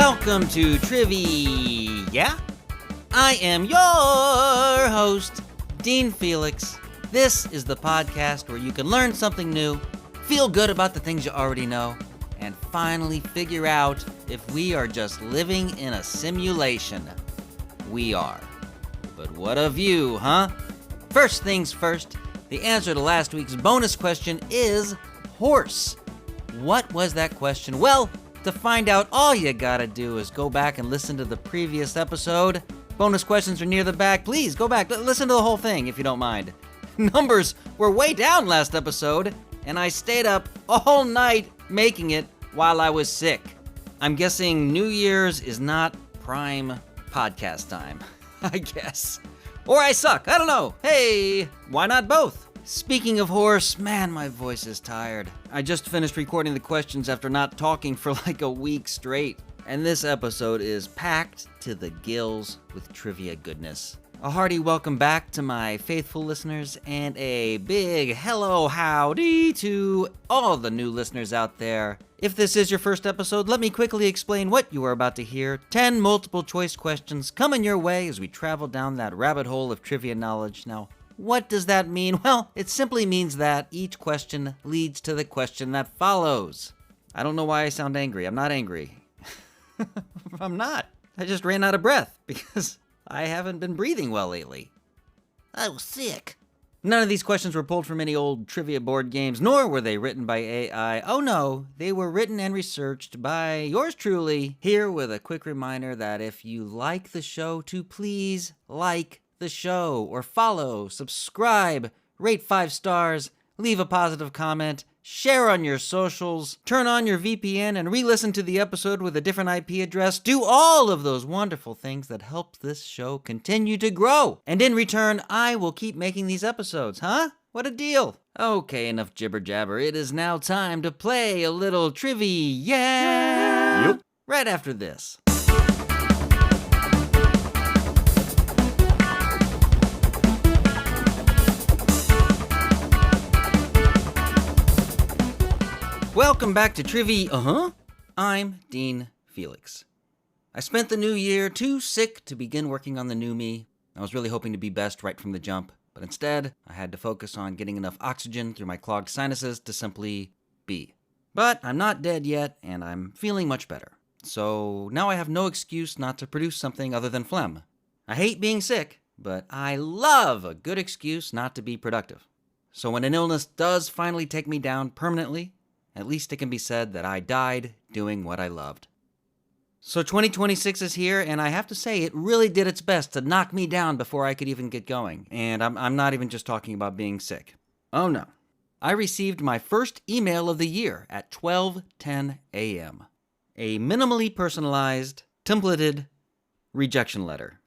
Welcome to TRIVI-yeah? I am your host, Dean Felix. This is the podcast where you can learn something new, feel good about the things you already know, and finally figure out if we are just living in a simulation. We are. But what of you, huh? First things first, the answer to last week's bonus question is horse. What was that question? Well, to find out, all you gotta do is go back and listen to the previous episode. Bonus questions are near the back. Please go back, listen to the whole thing if you don't mind. Numbers were way down last episode, and I stayed up all night making it while I was sick. I'm guessing New Year's is not prime podcast time, I guess. Or I suck, I don't know. Hey, why not both? Speaking of horse, man, my voice is tired. I just finished recording the questions after not talking for like a week straight. And this episode is packed to the gills with trivia goodness. A hearty welcome back to my faithful listeners and a big hello howdy to all the new listeners out there. If this is your first episode, let me quickly explain what you are about to hear. 10 multiple choice questions coming your way as we travel down that rabbit hole of trivia knowledge. Now, what does that mean? Well, it simply means that each question leads to the question that follows. I don't know why I sound angry. I'm not angry. I'm not. I just ran out of breath because I haven't been breathing well lately. I was sick. None of these questions were pulled from any old trivia board games, nor were they written by AI. Oh no, they were written and researched by yours truly. Here with a quick reminder that if you like the show, to please like the show, or follow, subscribe, rate 5 stars, leave a positive comment, share on your socials, turn on your VPN and re-listen to the episode with a different IP address. Do all of those wonderful things that help this show continue to grow. And in return, I will keep making these episodes, huh? What a deal. Okay, enough jibber jabber. It is now time to play a little TRIVI-yeah. Yep. Right after this. Welcome back to TRIVI-yeah. I'm Dean Felix. I spent the new year too sick to begin working on the new me. I was really hoping to be best right from the jump, but instead, I had to focus on getting enough oxygen through my clogged sinuses to simply be. But I'm not dead yet, and I'm feeling much better. So now I have no excuse not to produce something other than phlegm. I hate being sick, but I love a good excuse not to be productive. So when an illness does finally take me down permanently, at least it can be said that I died doing what I loved. So 2026 is here, and I have to say it really did its best to knock me down before I could even get going. And I'm not even just talking about being sick. Oh no. I received my first email of the year at 12:10 a.m. A minimally personalized, templated rejection letter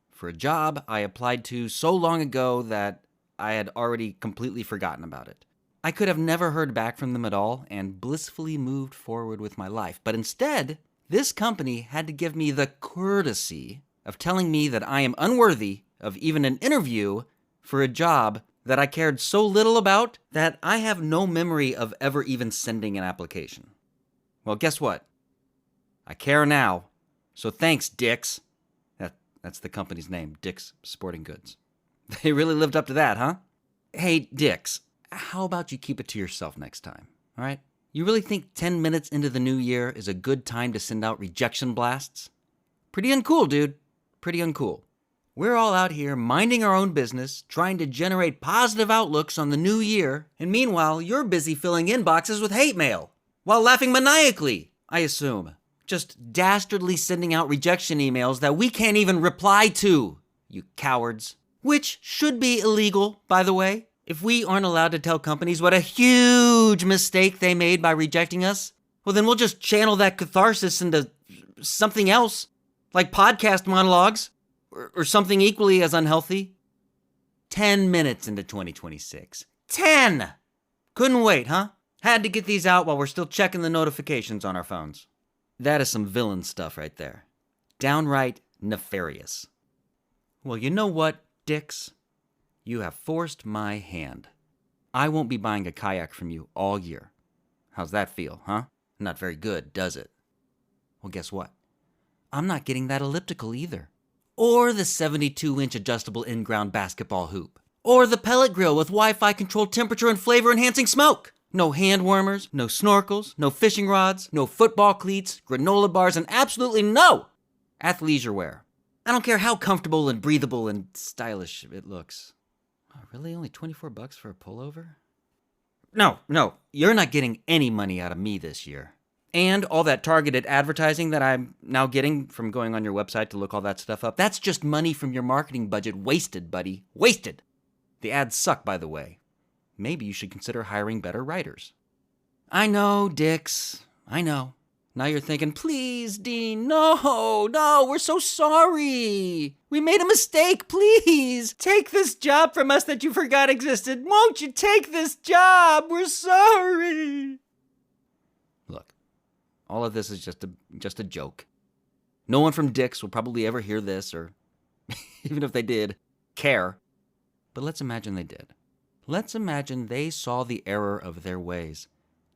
for a job I applied to so long ago that I had already completely forgotten about it. I could have never heard back from them at all and blissfully moved forward with my life. But instead, this company had to give me the courtesy of telling me that I am unworthy of even an interview for a job that I cared so little about that I have no memory of ever even sending an application. Well, guess what? I care now. So thanks, Dick's. That's the company's name, Dick's Sporting Goods. They really lived up to that, huh? Hey, Dick's. How about you keep it to yourself next time, all right? You really think 10 minutes into the new year is a good time to send out rejection blasts? Pretty uncool, dude. Pretty uncool. We're all out here minding our own business, trying to generate positive outlooks on the new year, and meanwhile, you're busy filling inboxes with hate mail, while laughing maniacally, I assume. Just dastardly sending out rejection emails that we can't even reply to, you cowards. Which should be illegal, by the way. If we aren't allowed to tell companies what a huge mistake they made by rejecting us, well, then we'll just channel that catharsis into something else, like podcast monologues, or something equally as unhealthy. 10 minutes into 2026. 10! Couldn't wait, huh? Had to get these out while we're still checking the notifications on our phones. That is some villain stuff right there. Downright nefarious. Well, you know what, Dicks? You have forced my hand. I won't be buying a kayak from you all year. How's that feel, huh? Not very good, does it? Well, guess what? I'm not getting that elliptical either. Or the 72-inch adjustable in-ground basketball hoop. Or the pellet grill with Wi-Fi controlled temperature and flavor enhancing smoke. No hand warmers, no snorkels, no fishing rods, no football cleats, granola bars, and absolutely no athleisure wear. I don't care how comfortable and breathable and stylish it looks. Oh, really? Only $24 for a pullover? No, you're not getting any money out of me this year. And all that targeted advertising that I'm now getting from going on your website to look all that stuff up, that's just money from your marketing budget wasted, buddy. Wasted! The ads suck, by the way. Maybe you should consider hiring better writers. I know, Dix. I know. Now you're thinking, please, Dean, no, we're so sorry. We made a mistake, please. Take this job from us that you forgot existed. Won't you take this job? We're sorry. Look, all of this is just a joke. No one from Dix will probably ever hear this, or even if they did, care. But let's imagine they did. Let's imagine they saw the error of their ways,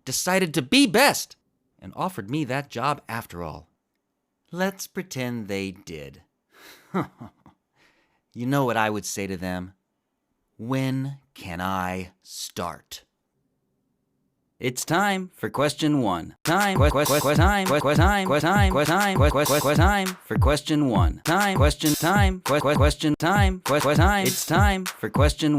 decided to be best, and offered me that job after all. Let's pretend they did. You know what I would say to them? When can I start? It's time for question one. Time for question one. It's time for question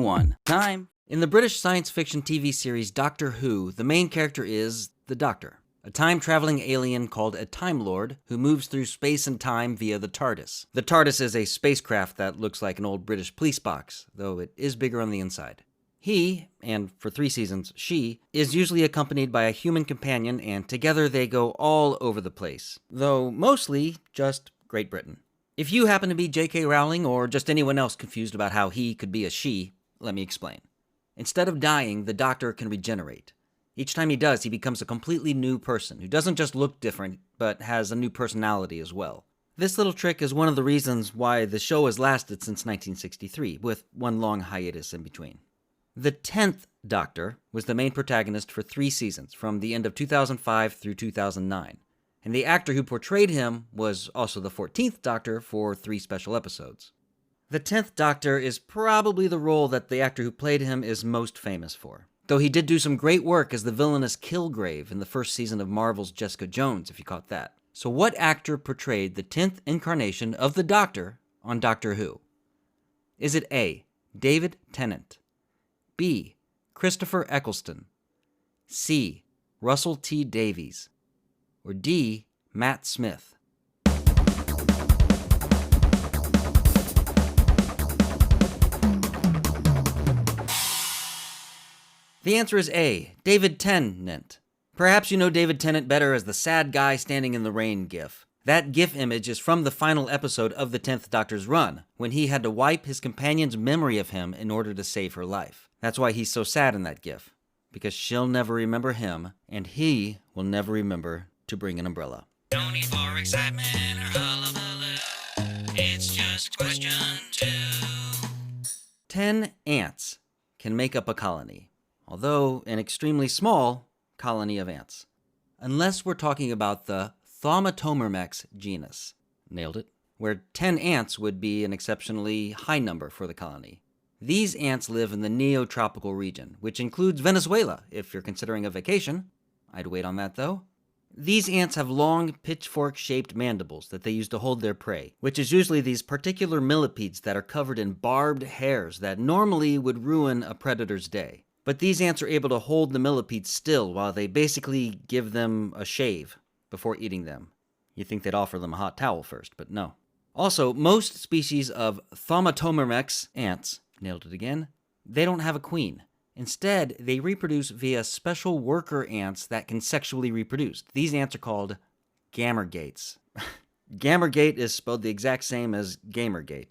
one. Time. In the British science fiction TV series Doctor Who, the main character is the Doctor, a time-traveling alien called a Time Lord who moves through space and time via the TARDIS. The TARDIS is a spacecraft that looks like an old British police box, though it is bigger on the inside. He, and for 3 seasons, she, is usually accompanied by a human companion, and together they go all over the place, though mostly just Great Britain. If you happen to be J.K. Rowling or just anyone else confused about how he could be a she, let me explain. Instead of dying, the Doctor can regenerate. Each time he does, he becomes a completely new person who doesn't just look different, but has a new personality as well. This little trick is one of the reasons why the show has lasted since 1963, with one long hiatus in between. The 10th Doctor was the main protagonist for 3 seasons, from the end of 2005 through 2009, and the actor who portrayed him was also the 14th Doctor for 3 special episodes. The 10th Doctor is probably the role that the actor who played him is most famous for, though he did do some great work as the villainous Kilgrave in the first season of Marvel's Jessica Jones, if you caught that. So what actor portrayed the 10th incarnation of the Doctor on Doctor Who? Is it A, David Tennant, B, Christopher Eccleston, C, Russell T. Davies, or D, Matt Smith? The answer is A, David Tennant. Perhaps you know David Tennant better as the sad guy standing in the rain gif. That gif image is from the final episode of the 10th Doctor's run, when he had to wipe his companion's memory of him in order to save her life. That's why he's so sad in that gif, because she'll never remember him, and he will never remember to bring an umbrella. No need for excitement or hullabaloo. It's just question 2. 10 ants can make up a colony, although an extremely small colony of ants. Unless we're talking about the Thaumatomyrmex genus. Nailed it. Where 10 ants would be an exceptionally high number for the colony. These ants live in the neotropical region, which includes Venezuela, if you're considering a vacation. I'd wait on that, though. These ants have long, pitchfork-shaped mandibles that they use to hold their prey, which is usually these particular millipedes that are covered in barbed hairs that normally would ruin a predator's day. But these ants are able to hold the millipedes still while they basically give them a shave before eating them. You'd think they'd offer them a hot towel first, but no. Also, most species of Thaumatomyrmex ants, nailed it again, they don't have a queen. Instead, they reproduce via special worker ants that can sexually reproduce. These ants are called gamergates. Gamergate is spelled the exact same as Gamergate.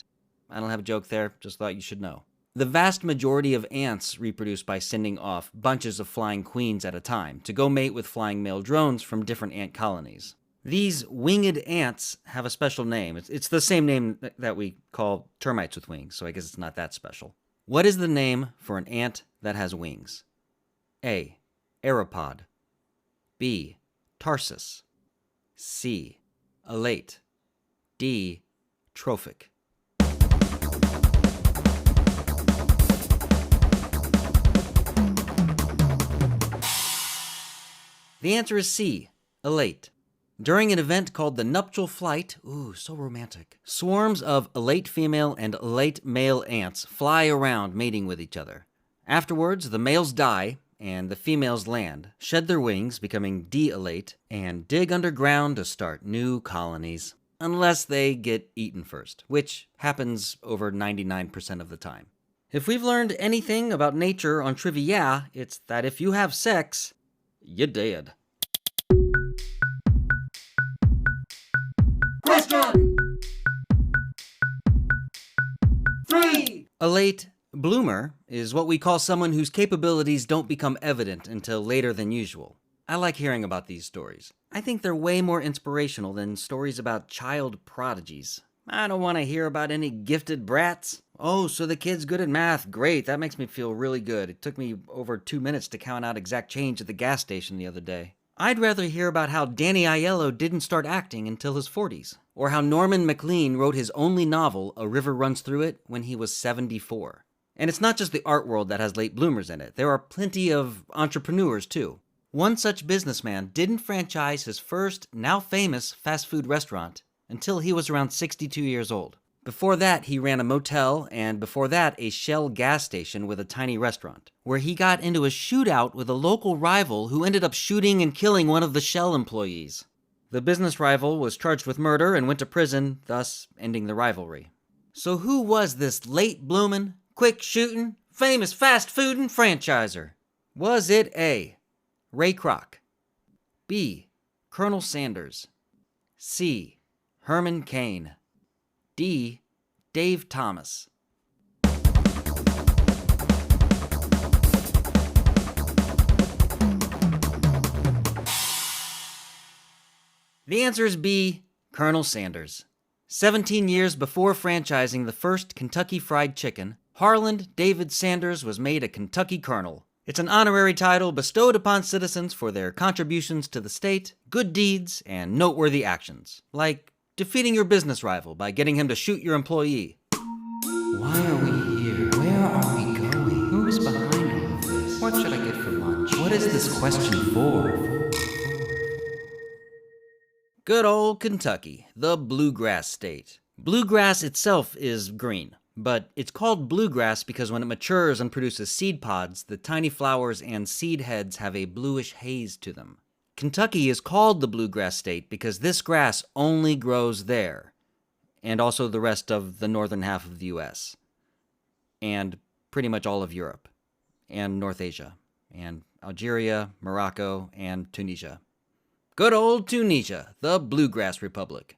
I don't have a joke there, just thought you should know. The vast majority of ants reproduce by sending off bunches of flying queens at a time to go mate with flying male drones from different ant colonies. These winged ants have a special name. It's the same name that we call termites with wings, so I guess it's not that special. What is the name for an ant that has wings? A, aeropod. B, tarsus. C, elate. D. Trophic. The answer is C. Elate. During an event called the nuptial flight, ooh, so romantic, swarms of elate female and elate male ants fly around mating with each other. Afterwards, the males die, and the females land, shed their wings, becoming de-elate, and dig underground to start new colonies. Unless they get eaten first, which happens over 99% of the time. If we've learned anything about nature on TRIVI-yeah, it's that if you have sex, you're dead. Question 3. A late bloomer is what we call someone whose capabilities don't become evident until later than usual. I like hearing about these stories. I think they're way more inspirational than stories about child prodigies. I don't want to hear about any gifted brats. Oh, so the kid's good at math. Great, that makes me feel really good. It took me over 2 minutes to count out exact change at the gas station the other day. I'd rather hear about how Danny Aiello didn't start acting until his 40s, or how Norman MacLean wrote his only novel, A River Runs Through It, when he was 74. And it's not just the art world that has late bloomers in it. There are plenty of entrepreneurs, too. One such businessman didn't franchise his first, now famous, fast food restaurant until he was around 62 years old. Before that, he ran a motel, and before that, a Shell gas station with a tiny restaurant, where he got into a shootout with a local rival who ended up shooting and killing one of the Shell employees. The business rival was charged with murder and went to prison, thus ending the rivalry. So who was this late bloomin', quick shootin', famous fast foodin' franchiser? Was it A. Ray Kroc, B. Colonel Sanders, C. Herman Cain, D. Dave Thomas? The answer is B. Colonel Sanders. 17 years before franchising the first Kentucky Fried Chicken, Harland David Sanders was made a Kentucky Colonel. It's an honorary title bestowed upon citizens for their contributions to the state, good deeds, and noteworthy actions, like defeating your business rival by getting him to shoot your employee. Why are we here? Where are we going? Who is behind all of this? What should I get for lunch? What is this question for? Good old Kentucky, the Bluegrass state. Bluegrass itself is green, but it's called bluegrass because when it matures and produces seed pods, the tiny flowers and seed heads have a bluish haze to them. Kentucky is called the Bluegrass state because this grass only grows there, and also the rest of the northern half of the U.S., and pretty much all of Europe, and North Asia, and Algeria, Morocco, and Tunisia. Good old Tunisia, the Bluegrass Republic.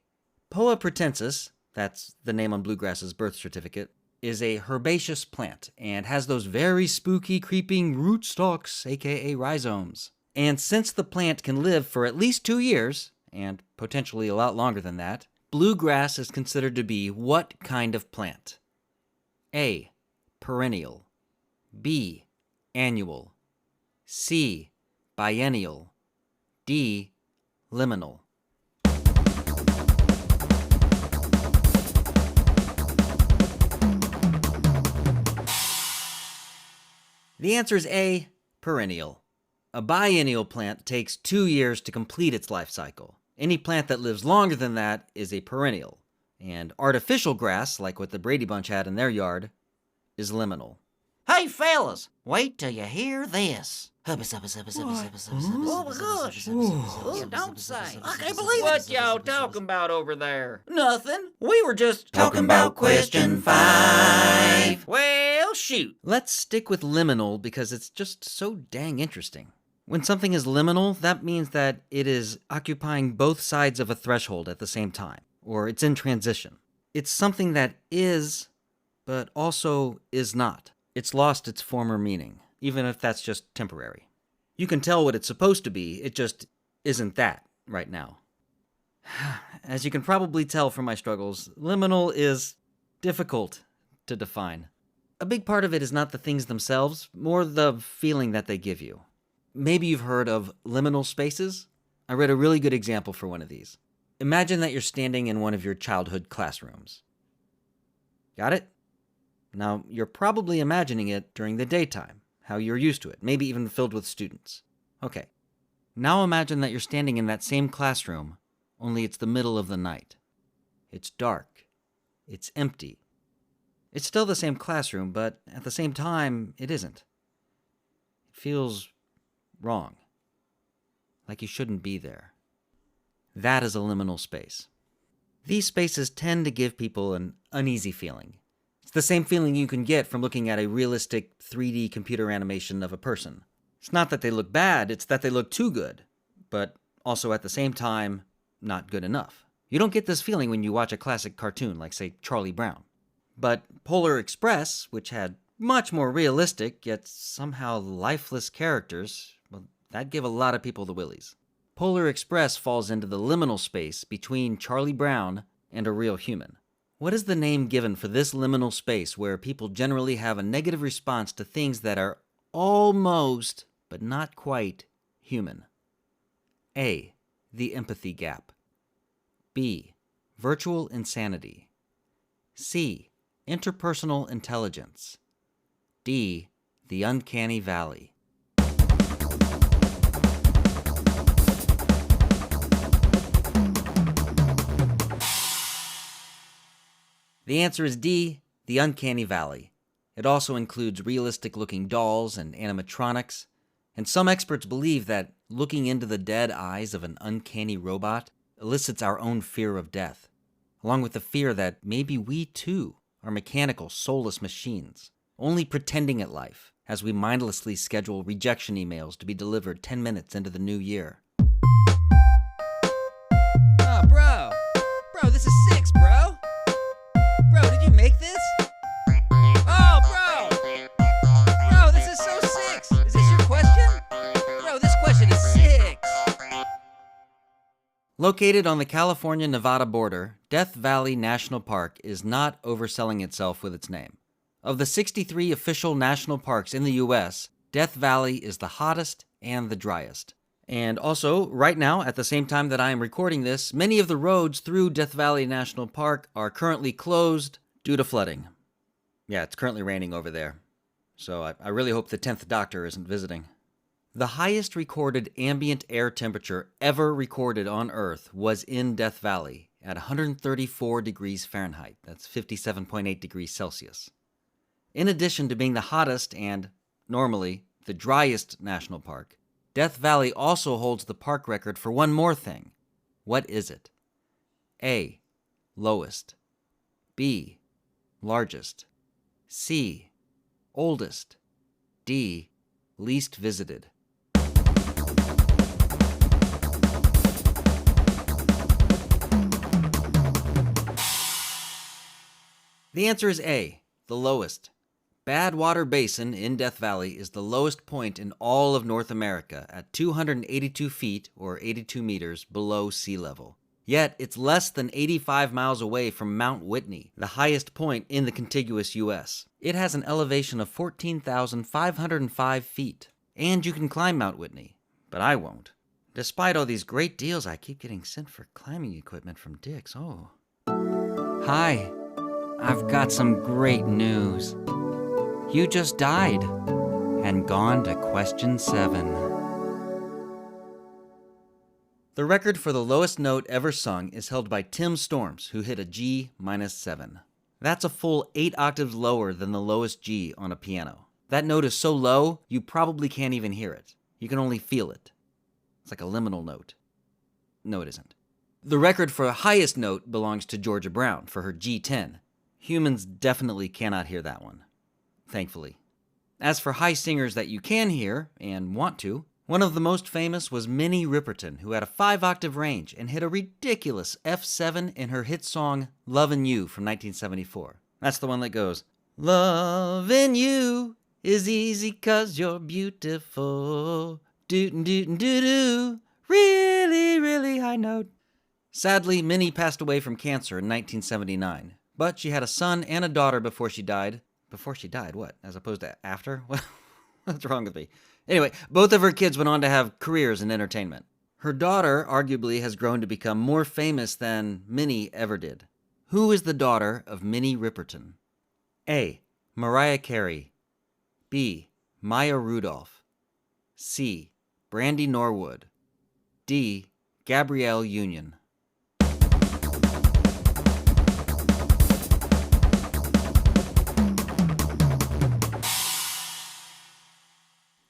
Poa pratensis, that's the name on bluegrass's birth certificate, is a herbaceous plant and has those very spooky, creeping rootstocks, aka rhizomes. And since the plant can live for at least 2 years, and potentially a lot longer than that, bluegrass is considered to be what kind of plant? A. Perennial. B. Annual. C. Biennial. D. Liminal. The answer is A. Perennial. A biennial plant takes 2 years to complete its life cycle. Any plant that lives longer than that is a perennial. And artificial grass, like what the Brady Bunch had in their yard, is liminal. Hey, fellas, wait till you hear this. Oh my gosh. Don't say. I can't believe it. What y'all talking about over there? Nothing. We were just Talking about question 5. Well, shoot. Let's stick with liminal because it's just so dang interesting. When something is liminal, that means that it is occupying both sides of a threshold at the same time, or it's in transition. It's something that is, but also is not. It's lost its former meaning, even if that's just temporary. You can tell what it's supposed to be, it just isn't that right now. As you can probably tell from my struggles, liminal is difficult to define. A big part of it is not the things themselves, more the feeling that they give you. Maybe you've heard of liminal spaces? I read a really good example for one of these. Imagine that you're standing in one of your childhood classrooms. Got it? Now, you're probably imagining it during the daytime, how you're used to it, maybe even filled with students. Okay. Now imagine that you're standing in that same classroom, only it's the middle of the night. It's dark. It's empty. It's still the same classroom, but at the same time, it isn't. It feels wrong. Like you shouldn't be there. That is a liminal space. These spaces tend to give people an uneasy feeling. It's the same feeling you can get from looking at a realistic 3D computer animation of a person. It's not that they look bad, it's that they look too good, but also at the same time, not good enough. You don't get this feeling when you watch a classic cartoon like, say, Charlie Brown. But Polar Express, which had much more realistic, yet somehow lifeless characters, well, that gave a lot of people the willies. Polar Express falls into the liminal space between Charlie Brown and a real human. What is the name given for this liminal space where people generally have a negative response to things that are almost, but not quite, human? A. The empathy gap. B. Virtual insanity. C. Interpersonal intelligence. D. The uncanny valley. The answer is D. The uncanny valley. It also includes realistic-looking dolls and animatronics, and some experts believe that looking into the dead eyes of an uncanny robot elicits our own fear of death, along with the fear that maybe we too are mechanical, soulless machines, only pretending at life as we mindlessly schedule rejection emails to be delivered 10 minutes into the new year. Oh, bro! Bro, this is 6, bro! Bro, did you make this? Oh, bro! Bro, this is so 6! Is this your question? Bro, this question is 6! Located on the California-Nevada border, Death Valley National Park is not overselling itself with its name. Of the 63 official national parks in the U.S., Death Valley is the hottest and the driest. And also, right now, at the same time that I am recording this, many of the roads through Death Valley National Park are currently closed due to flooding. Yeah, it's currently raining over there. So I really hope the 10th Doctor isn't visiting. The highest recorded ambient air temperature ever recorded on Earth was in Death Valley at 134 degrees Fahrenheit. That's 57.8 degrees Celsius. In addition to being the hottest and, normally, the driest national park, Death Valley also holds the park record for one more thing. What is it? A. Lowest. B. Largest. C. Oldest. D. Least visited. The answer is A. The lowest. Badwater Basin in Death Valley is the lowest point in all of North America at 282 feet or 82 meters below sea level. Yet, it's less than 85 miles away from Mount Whitney, the highest point in the contiguous U.S. It has an elevation of 14,505 feet. And you can climb Mount Whitney, but I won't. Despite all these great deals, I keep getting sent for climbing equipment from Dick's. Oh. Hi, I've got some great news. You just died and gone to question 7. The record for the lowest note ever sung is held by Tim Storms, who hit a G-7. That's a full 8 octaves lower than the lowest G on a piano. That note is so low, you probably can't even hear it. You can only feel it. It's like a liminal note. No, it isn't. The record for the highest note belongs to Georgia Brown for her G10. Humans definitely cannot hear that one. Thankfully. As for high singers that you can hear, and want to, one of the most famous was Minnie Riperton, who had a 5-octave range and hit a ridiculous F7 in her hit song Lovin' You from 1974. That's the one that goes, "Lovin' you is easy 'cause you're beautiful. Dootin' dootin' doo-doo. Really, really high note." Sadly, Minnie passed away from cancer in 1979, but she had a son and a daughter before she died. Before she died, what? As opposed to after? What's wrong with me? Anyway, both of her kids went on to have careers in entertainment. Her daughter arguably has grown to become more famous than Minnie ever did. Who is the daughter of Minnie Riperton? A. Mariah Carey. B. Maya Rudolph. C. Brandy Norwood. D. Gabrielle Union.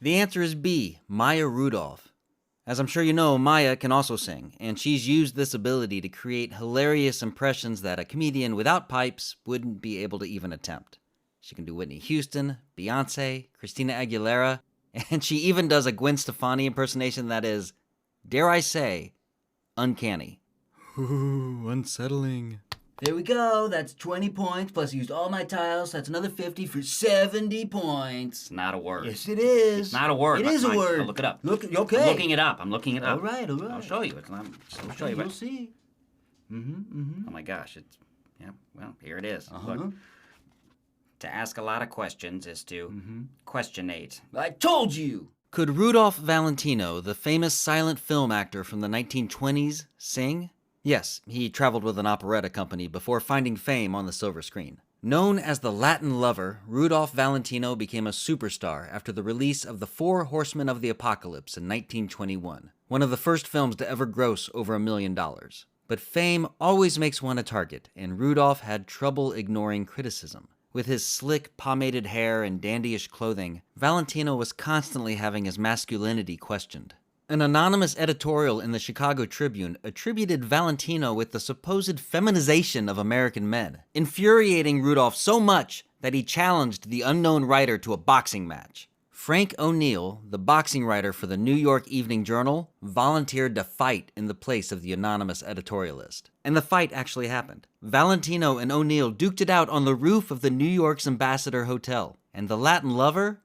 The answer is B. Maya Rudolph. As I'm sure you know, Maya can also sing, and she's used this ability to create hilarious impressions that a comedian without pipes wouldn't be able to even attempt. She can do Whitney Houston, Beyonce, Christina Aguilera, and she even does a Gwen Stefani impersonation that is, dare I say, uncanny. Ooh, unsettling. There we go. That's 20 points, plus used all my tiles. That's another 50 for 70 points. It's not a word. Yes, it is. It's not a word. It is a word. I'll look it up. Okay. I'm looking it up. All right. I'll show you. I'll show you. You'll see. Oh my gosh. Well, here it is. Look. To ask a lot of questions is to questionate. I told you. Could Rudolph Valentino, the famous silent film actor from the 1920s, sing? Yes, he traveled with an operetta company before finding fame on the silver screen. Known as the Latin Lover, Rudolph Valentino became a superstar after the release of The Four Horsemen of the Apocalypse in 1921, one of the first films to ever gross over $1 million. But fame always makes one a target, and Rudolph had trouble ignoring criticism. With his slick, pomaded hair and dandyish clothing, Valentino was constantly having his masculinity questioned. An anonymous editorial in the Chicago Tribune attributed Valentino with the supposed feminization of American men, infuriating Rudolph so much that he challenged the unknown writer to a boxing match. Frank O'Neill, the boxing writer for the New York Evening Journal, volunteered to fight in the place of the anonymous editorialist. And the fight actually happened. Valentino and O'Neill duked it out on the roof of the New York's Ambassador Hotel, and the Latin Lover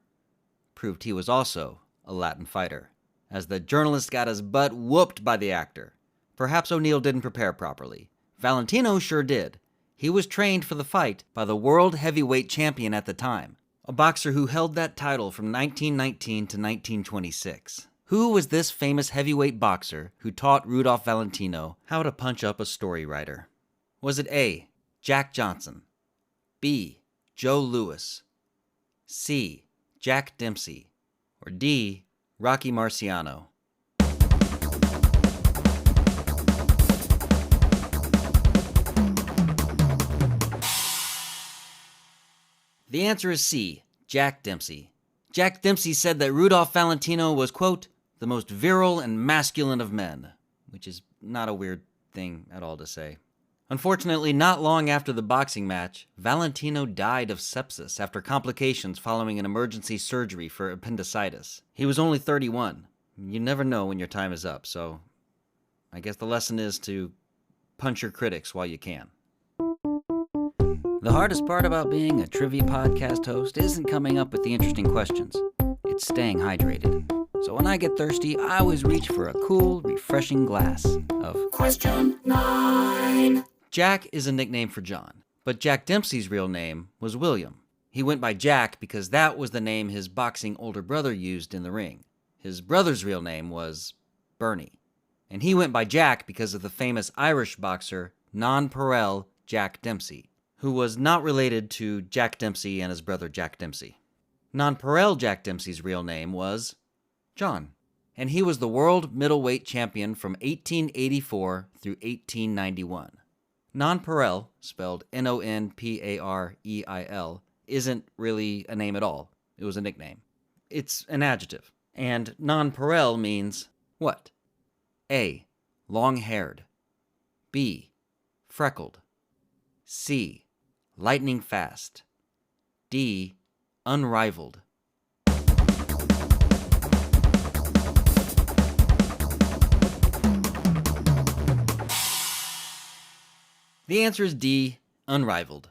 proved he was also a Latin fighter, as the journalist got his butt whooped by the actor. Perhaps O'Neill didn't prepare properly. Valentino sure did. He was trained for the fight by the world heavyweight champion at the time, a boxer who held that title from 1919 to 1926. Who was this famous heavyweight boxer who taught Rudolph Valentino how to punch up a story writer? Was it A. Jack Johnson, B. Joe Louis, C. Jack Dempsey, or D. Rocky Marciano? The answer is C. Jack Dempsey. Jack Dempsey said that Rudolph Valentino was, quote, the most virile and masculine of men, which is not a weird thing at all to say. Unfortunately, not long after the boxing match, Valentino died of sepsis after complications following an emergency surgery for appendicitis. He was only 31. You never know when your time is up, so I guess the lesson is to punch your critics while you can. The hardest part about being a trivia podcast host isn't coming up with the interesting questions. It's staying hydrated. So when I get thirsty, I always reach for a cool, refreshing glass of Question 9. Jack is a nickname for John, but Jack Dempsey's real name was William. He went by Jack because that was the name his boxing older brother used in the ring. His brother's real name was Bernie, and he went by Jack because of the famous Irish boxer Nonpareil Jack Dempsey, who was not related to Jack Dempsey and his brother Jack Dempsey. Nonpareil Jack Dempsey's real name was John, and he was the world middleweight champion from 1884 through 1891. Nonpareil, spelled Nonpareil, isn't really a name at all. It was a nickname. It's an adjective. And nonpareil means what? A. Long-haired. B. Freckled. C. Lightning fast. D. Unrivaled. The answer is D. Unrivaled.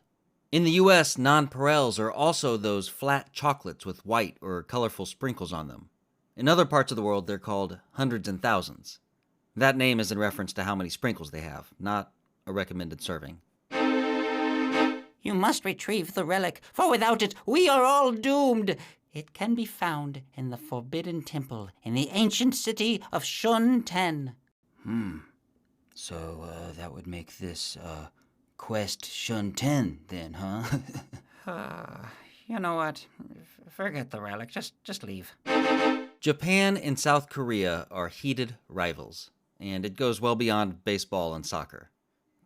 In the U.S., nonpareils are also those flat chocolates with white or colorful sprinkles on them. In other parts of the world, they're called hundreds and thousands. That name is in reference to how many sprinkles they have, not a recommended serving. You must retrieve the relic, for without it we are all doomed. It can be found in the Forbidden Temple in the ancient city of Shunten. So, that would make this, Quest Shunten then, huh? You know what? Forget the relic. Just leave. Japan and South Korea are heated rivals, and it goes well beyond baseball and soccer.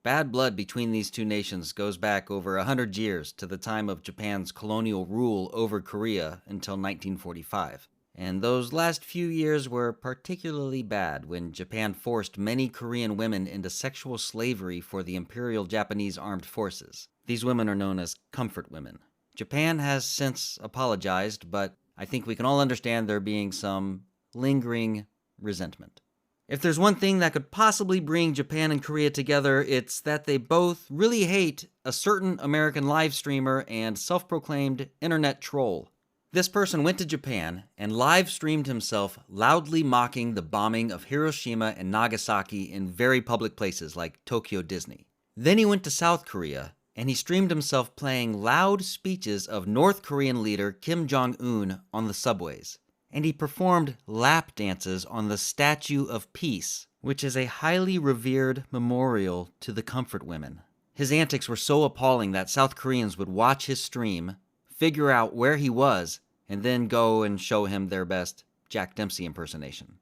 Bad blood between these two nations goes back over 100 years to the time of Japan's colonial rule over Korea until 1945. And those last few years were particularly bad when Japan forced many Korean women into sexual slavery for the Imperial Japanese Armed Forces. These women are known as comfort women. Japan has since apologized, but I think we can all understand there being some lingering resentment. If there's one thing that could possibly bring Japan and Korea together, it's that they both really hate a certain American live streamer and self-proclaimed internet troll. This person went to Japan and live streamed himself loudly mocking the bombing of Hiroshima and Nagasaki in very public places like Tokyo Disney. Then he went to South Korea and he streamed himself playing loud speeches of North Korean leader Kim Jong-un on the subways. And he performed lap dances on the Statue of Peace, which is a highly revered memorial to the comfort women. His antics were so appalling that South Koreans would watch his stream, figure out where he was, and then go and show him their best Jack Dempsey impersonation.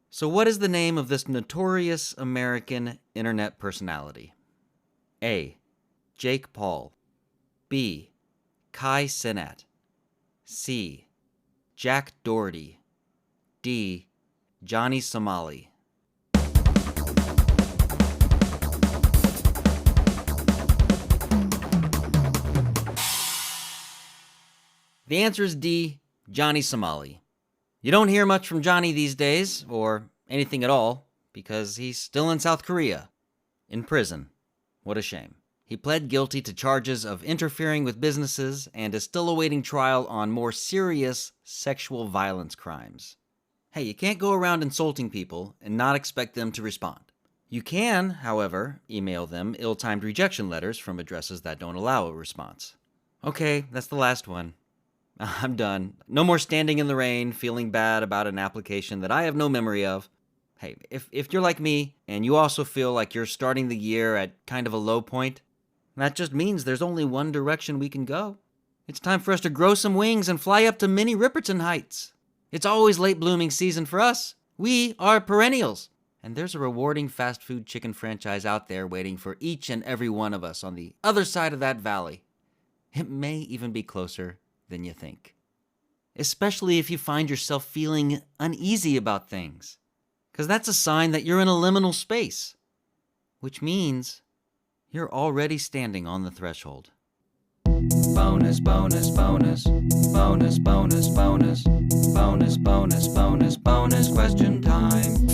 So what is the name of this notorious American internet personality? A. Jake Paul. B. Kai Cenat. C. Jack Doherty. D. Johnny Somali. The answer is D. Johnny Somali. You don't hear much from Johnny these days, or anything at all, because he's still in South Korea. In prison. What a shame. He pled guilty to charges of interfering with businesses and is still awaiting trial on more serious sexual violence crimes. Hey, you can't go around insulting people and not expect them to respond. You can, however, email them ill-timed rejection letters from addresses that don't allow a response. Okay, that's the last one. I'm done. No more standing in the rain, feeling bad about an application that I have no memory of. Hey, if you're like me and you also feel like you're starting the year at kind of a low point, that just means there's only one direction we can go. It's time for us to grow some wings and fly up to mini Ripperton heights. It's always late blooming season for us. We are perennials. And there's a rewarding fast food chicken franchise out there waiting for each and every one of us on the other side of that valley. It may even be closer than you think. Especially if you find yourself feeling uneasy about things. Because that's a sign that you're in a liminal space. Which means you're already standing on the threshold. Bonus, bonus, bonus, bonus, bonus, bonus, bonus, bonus, bonus, bonus question time.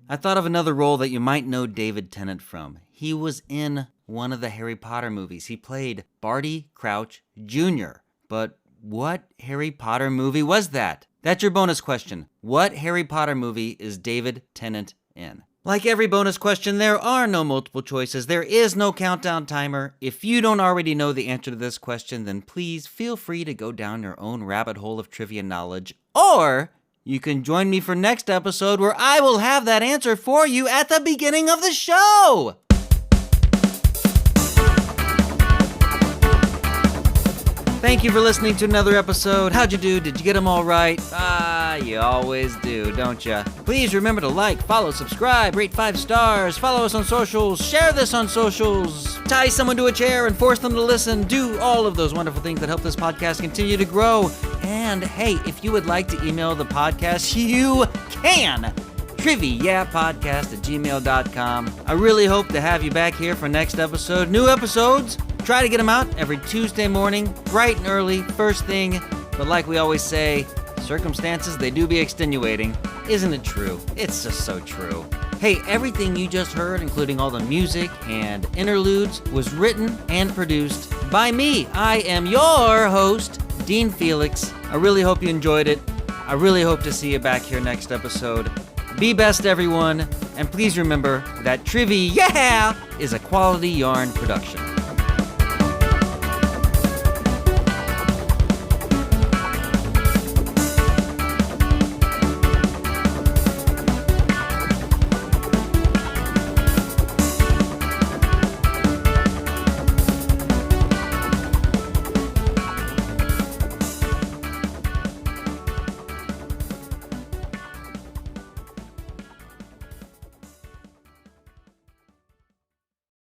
I thought of another role that you might know David Tennant from. He was in one of the Harry Potter movies. He played Barty Crouch Jr. But what Harry Potter movie was that? That's your bonus question. What Harry Potter movie is David Tennant in? Like every bonus question, there are no multiple choices. There is no countdown timer. If you don't already know the answer to this question, then please feel free to go down your own rabbit hole of trivia knowledge. Or you can join me for next episode where I will have that answer for you at the beginning of the show. Thank you for listening to another episode. How'd you do? Did you get them all right? You always do, don't ya? Please remember to like, follow, subscribe, rate 5 stars, follow us on socials, share this on socials, tie someone to a chair and force them to listen, do all of those wonderful things that help this podcast continue to grow. And hey, if you would like to email the podcast, you can! TRIVI-yeah podcast@gmail.com. I really hope to have you back here for next episode. New episodes, try to get them out every Tuesday morning, bright and early, first thing. But like we always say, circumstances, they do be extenuating. Isn't it true? It's just so true. Hey, everything you just heard, including all the music and interludes, was written and produced by me. I am your host, Dean Felix. I really hope you enjoyed it. I really hope to see you back here next episode. Be best, everyone, and please remember that TRIVI-yeah is a Quality Yarn production.